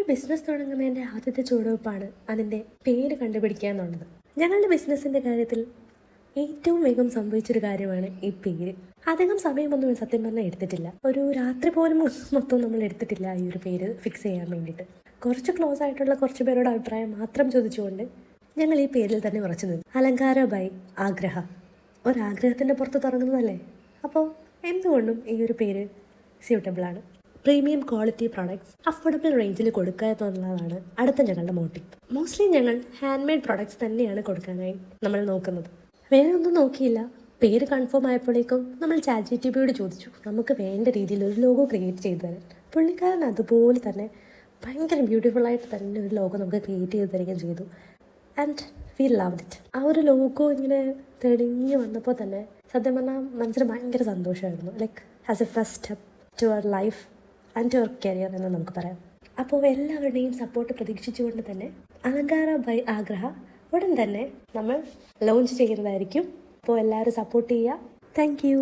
Business തുടങ്ങുന്നതിൻ്റെ ആദ്യത്തെ ചുവടുവെപ്പാണ് അതിൻ്റെ പേര് കണ്ടുപിടിക്കുക എന്നുള്ളത്. ഞങ്ങളുടെ ബിസിനസ്സിൻ്റെ കാര്യത്തിൽ ഏറ്റവും വേഗം സംഭവിച്ചൊരു കാര്യമാണ് ഈ പേര്. അധികം സമയമൊന്നും സത്യം പറഞ്ഞാൽ എടുത്തിട്ടില്ല. ഒരു രാത്രി പോലും മൊത്തം നമ്മൾ എടുത്തിട്ടില്ല ഈ ഒരു പേര് ഫിക്സ് ചെയ്യാൻ വേണ്ടിയിട്ട്. കുറച്ച് ക്ലോസ് ആയിട്ടുള്ള കുറച്ച് പേരുടെ അഭിപ്രായം മാത്രം ചോദിച്ചുകൊണ്ട് ഞങ്ങൾ ഈ പേരിൽ തന്നെ ഉറച്ചു നിന്നു. അലങ്കാര ബൈ ആഗ്രഹ. ഒരാഗ്രഹത്തിൻ്റെ പുറത്ത് തുടങ്ങുന്നതല്ലേ, അപ്പോൾ എന്തുകൊണ്ടും ഈ ഒരു പേര് സ്യൂട്ടബിളാണ്. പ്രീമിയം ക്വാളിറ്റി പ്രോഡക്ട്സ് അഫോർഡബിൾ റേഞ്ചിൽ കൊടുക്കുക എന്നുള്ളതാണ് അടുത്ത ഞങ്ങളുടെ മോട്ടീവ്. മോസ്റ്റ്ലി ഞങ്ങൾ ഹാൻഡ് മെയ്ഡ് പ്രോഡക്ട്സ് തന്നെയാണ് കൊടുക്കാനായി നമ്മൾ നോക്കുന്നത്. വേറെ ഒന്നും നോക്കിയില്ല. പേര് കൺഫേം ആയപ്പോഴേക്കും നമ്മൾ ChatGPTയോട് ചോദിച്ചു നമുക്ക് വേണ്ട രീതിയിൽ ഒരു ലോഗോ ക്രിയേറ്റ് ചെയ്തു തരാൻ. പുള്ളിക്കാരൻ അതുപോലെ തന്നെ ഭയങ്കര ബ്യൂട്ടിഫുള്ളായിട്ട് തന്നെ ഒരു ലോഗോ നമുക്ക് ക്രിയേറ്റ് ചെയ്ത് തരികയും ചെയ്തു. And we loved it. ആ ഒരു ലോഗോ ഇങ്ങനെ തെളിഞ്ഞ് വന്നപ്പോൾ തന്നെ സത്യം പറഞ്ഞാൽ മനസ്സിന് ഭയങ്കര സന്തോഷമായിരുന്നു. Like as a first step to our life and to our career എന്ന് നമുക്ക് പറയാം. അപ്പോൾ എല്ലാവരുടെയും സപ്പോർട്ട് പ്രതീക്ഷിച്ചുകൊണ്ട് തന്നെ അലങ്കാര ബൈ ആഗ്രഹ ഉടൻ തന്നെ നമ്മൾ ലോഞ്ച് ചെയ്യുന്നതായിരിക്കും. അപ്പോൾ എല്ലാവരും സപ്പോർട്ട് ചെയ്യുക. Thank you.